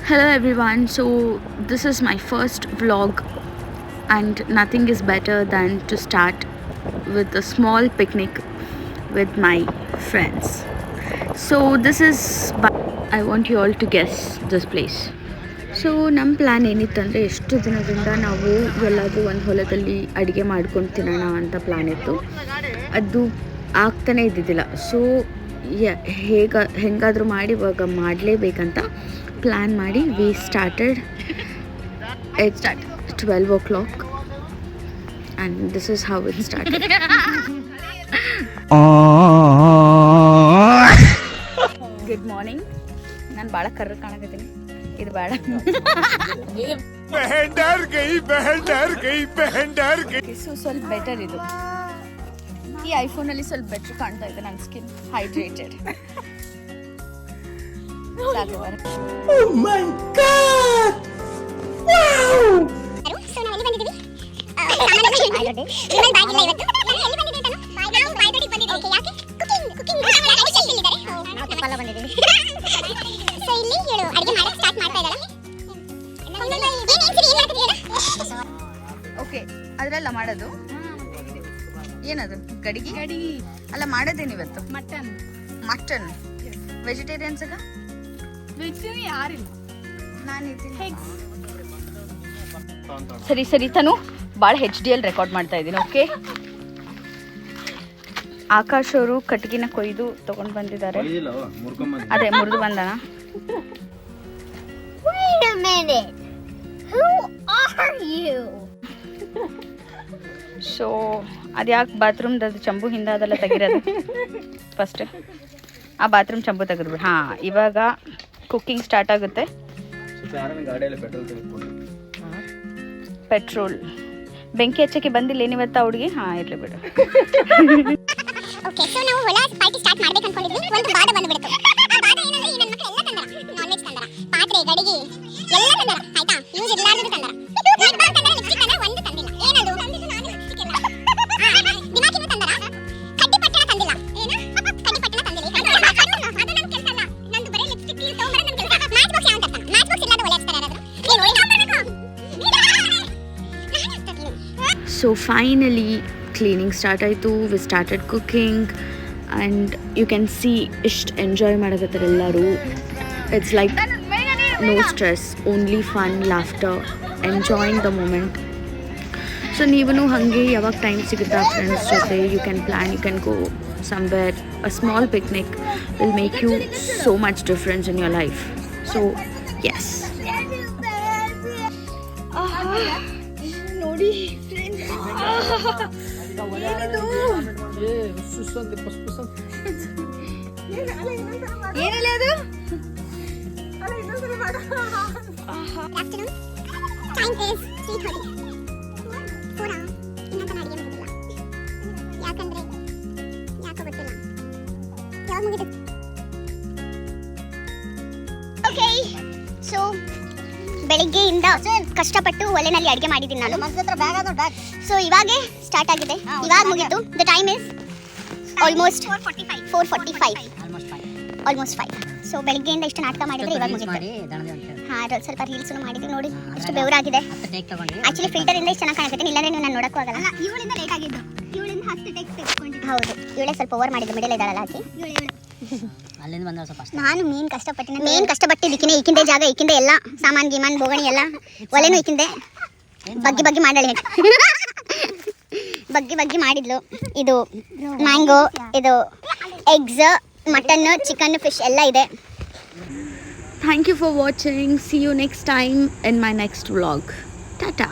Hello everyone, so this is my first vlog and nothing is better than to start with a small picnic with my friends. So this is, I want you all to guess this place. So ನಮ್ಮ plan ಏನಿತ್ತಂದರೆ ಎಷ್ಟು ದಿನದಿಂದ ನಾವು ಎಲ್ಲಾದರೂ ಒಂದು ಹೊಲದಲ್ಲಿ ಅಡುಗೆ ಮಾಡ್ಕೊಂಡು ತಿನ್ನೋಣ ಅಂತ ಪ್ಲ್ಯಾನ್ ಇತ್ತು. ಅದು ಆಗ್ತಾನೆ ಇದ್ದಿದ್ದಿಲ್ಲ. ಸೊ ಹೆಂಗಾದರೂ ಮಾಡಿ ಇವಾಗ ಮಾಡಲೇಬೇಕಂತ ಪ್ಲ್ಯಾನ್ ಮಾಡಿ we started at 12 o'clock and this is how it started. Good morning. ನಾನು ಭಾಳ ಕರ್ರ ಕಾಣಕತ್ತೀನಿ, ಇದು ಬೇಡ. ಸೊ ಸ್ವಲ್ಪ ಬೆಟರ್ ಇದು. ಈ ಐಫೋನಲ್ಲಿ ಸ್ವಲ್ಪ ಬೆಟರ್ ಕಾಣ್ತಾ ಇದೆ ನನ್ನ ಸ್ಕಿನ್, ಹೈಡ್ರೇಟೆಡ್. ಸಾಕು ಬರ. Oh my god! Wow! So ನಾವು ಎಲ್ಲಿ ಬಂದಿದ್ದೀವಿ? ವಿಮಲ್ ಬ್ಯಾಗ್ ಇಲ್ಲ ಇವತ್ತು. ನಾನು ಎಲ್ಲಿ ಬಂದಿದ್ದೆ ತಾನು? ಬಾಯ್ದಡಿಗೆ ಬಂದಿದ್ದೆ. ಓಕೆ, ಯಾಕೆ? ಕುಕಿಂಗ್ ಶೆಫ್ ಇಲ್ಲಿದ್ದಾರೆ. ನಾವು ತುಪ್ಪಲ್ಲ ಬಂದಿದ್ದೀವಿ. ಸೊ ಇಲ್ಲಿ ಇವಳು ಅಡುಗೆ ಮಾಡಕ್ಕೆ ಸ್ಟಾರ್ಟ್ ಮಾಡ್ತಾ ಇದ್ದಾಳೆ. ಓಕೆ, ಅದರಲ್ಲ ಮಾಡೋದು ಏನದು? ಗಡಿಗೆ ಅಲ್ಲ, ಮಾಡೋದೇನು ಇವತ್ತು? ಮಟನ್. ವೆಜಿಟೇರಿಯನ್ಸ್ಗ ನಾನು ಸರಿ ತನು ಭಾಳ HDL ರೆಕಾರ್ಡ್ ಮಾಡ್ತಾ ಇದ್ದೀನಿ. ಓಕೆ, ಆಕಾಶ್ ಅವರು ಕಟ್ಟಿಗೆನ ಕೊಯ್ದು ತಗೊಂಡು ಬಂದಿದ್ದಾರೆ. ಅದೇ ಮುರಿದು ಬಂದನ. Wait a minute. Who are you? So ಅದ್ಯಾಕೆ ಬಾತ್ರೂಮ್ದು ಚಂಬು ಹಿಂದೆ ಅದೆಲ್ಲ ತೆಗಿರೋದು? ಫಸ್ಟ್ ಆ ಬಾತ್ರೂಮ್ ಚಂಬು ತೆಗೆದ್ಬಿಡು. ಹಾಂ, ಇವಾಗ ಕುಕ್ಕಿಂಗ್ ಸ್ಟಾರ್ಟ್ ಆಗುತ್ತೆ. ಪೆಟ್ರೋಲ್ ಬೆಂಕಿ ಹಚ್ಚಕ್ಕೆ ಬಂದಿಲ್ಲ ಏನಿವತ್ತ ಹುಡುಗಿ? ಹಾಂ, ಇರಲಿ ಬಿಡು. ಓಕೆ, ಸೊ ನಾವು ಹೊಲ ಪಾರ್ಟಿ ಸ್ಟಾರ್ಟ್ ಮಾಡ್ಬೇಕು ಅನ್ಕೊಂಡಿದ್ವಿ. ಒಂದು ಬಾದ ಬಂದ್ಬಿಡ್ತು. ಆ ಬಾದ ಏನಂದ್ರೆ ಈ ನನ್ನ ಮಕ್ಕಳು ಎಲ್ಲ ತಂದರ, ನಾನ್ ವೆಜ್ ತಂದರ, ಪಾತ್ರೆ ಗಡಿಗೆ ಎಲ್ಲ ತಂದರ. ಆಯ್ತಾ, ಯೂಸ್ ಇರ್ಲಾರ್ದು ತಂದರ. ಲಿಪ್ ಬಾಮ್ ತಂದರ, ಲಿಪ್ಸ್ಟಿಕ್ ತಂದರ, ಒಂದು ತಂದಿಲ್ಲ. ಏನದು ತಂದಿದ್ದು? ನಾನು ಲಿಪ್ಸ್ಟಿಕ್ ಎಲ್ಲ ದಿಮಾಕಿನೂ ತಂದರ. ಕಡ್ಡಿ ಪಟ್ಟಣ ತಂದಿಲ್ಲ. ಏನು ಕಡ್ಡಿ ಪಟ್ಟಣ ತಂದಿಲ್ಲ? ಅದು ನನ್ನ ಕೆಲಸ ಅಲ್ಲ. ನಂದು ಬರೀ ಲಿಪ್ಸ್ಟಿಕ್ ತಗೊಂಬರ ನನ್ನ ಕೆಲಸ. ಮ್ಯಾಚ್ ಬಾಕ್ಸ್ ಯಾವ ತರ್ತಾನೆ? ಮ್ಯಾಚ್ ಬಾಕ್ಸ್ ಇಲ್ಲದ ಒಳ್ಳೆ ಹಚ್ತಾರೆ ಯಾರಾದರೂ? ನೀನು ಒಳ್ಳೆ ತರಬೇಕು. ಸೊ ಫೈನಲಿ ಕ್ಲೀನಿಂಗ್ ಸ್ಟಾರ್ಟ್ ಆಯಿತು. We started cooking and you can see ಇಷ್ಟು ಎಂಜಾಯ್ ಮಾಡಕತ್ತಾರೆ ಎಲ್ಲರೂ. It's like no stress, only fun, laughter, enjoying the moment. So ನೀವೂ ಹಾಗೆ ಯಾವಾಗ ಟೈಮ್ ಸಿಗುತ್ತಾ ಫ್ರೆಂಡ್ಸ್ ಜೊತೆ you can plan, you can go somewhere. A small picnic will make you so much difference in your life. So yes. ನೋಡಿ friends, ಏನಲ್ಲ ಅದು? Afternoon. Time is 3:30. ಪೂರಾ ಇನ್ನೂ ತನ ಅಡುಗೆ ಮುಗಿದಿಲ್ಲ. ಯಾಕಂದ್ರೆ ಯಾಕೋ ಗೊತ್ತಿಲ್ಲ. ಯಾವಾಗ ಮುಗಿದು? ಓಕೆ, ಸೊ ಬೆಳಿಗ್ಗೆಯಿಂದ ಕಷ್ಟಪಟ್ಟು ಒಲೆನಲ್ಲಿ ಅಡುಗೆ ಮಾಡಿದ್ದೀನಿ ನಾನು. ಸೊ ಇವಾಗೇ ಸ್ಟಾರ್ಟ್ ಆಗಿದೆ, ಇವಾಗ ಮುಗಿತು. The time is almost 4:45, almost 5. So ಬೆಳಿಗ್ಗೆಯಿಂದ ಇಷ್ಟು ನಾಟಕ ಮಾಡಿದ್ರೆ ಇವಾಗ ಮುಗಿತು. ಹಾಂ, ಸ್ವಲ್ಪ ರೀಲ್ಸನ್ನು ಮಾಡಿದ್ವಿ ನೋಡಿ. ಇಷ್ಟು ಬೆವರಾಗಿದೆ. ಆಕ್ಚುಲಿ ಫಿಲ್ಟರ್ ಇಂದ ಇಷ್ಟು ಚೆನ್ನಾಗಿ ಕಾಣಕತ್ತೀನಿ, ಇಲ್ಲಾಂದ್ರೆ ನೀವು ನಾನು ನೋಡಕ್ಕೂ ಆಗಲ್ಲ. ಇವಳಿಂದ ಲೇಟ್ ಆಗಿದ್ದು, ಇವಳಿಂದ 10 ಟೇಕ್ ತೆಗೆದುಕೊಂಡಿದ್ದು. ಹೌದು, ಇವಳೇ ಸ್ವಲ್ಪ ಓವರ್ ಮಾಡಿದ್ದು, ಮಿಡಲ್ ಇದ್ದಾಳಲ್ಲ ಆಕಿ. ನಾನು ಮೇನ್ ಕಷ್ಟಪಟ್ಟಿದ್ದಕ್ಕಿಂತ ಈಕಿಂದೆ ಜಾಗ, ಈಕಿಂದೆ ಎಲ್ಲ ಸಾಮಾನು ಗಿಮಾನ್ ಬೋಗಣಿ ಎಲ್ಲ ಒಲೆನೂ ಈಕಿಂದೆ ಬಗ್ಗಿ ಮಾಡಾಳೆ. ಬಗ್ಗಿ ಮಾಡಿದ್ಲು. ಇದು ಮ್ಯಾಂಗೋ, ಇದು ಎಗ್ಸ್, ಮಟನ್, ಚಿಕನ್, ಫಿಶ್ ಎಲ್ಲ ಇದೆ. Thank you for watching. See you next time in my next vlog. Tata.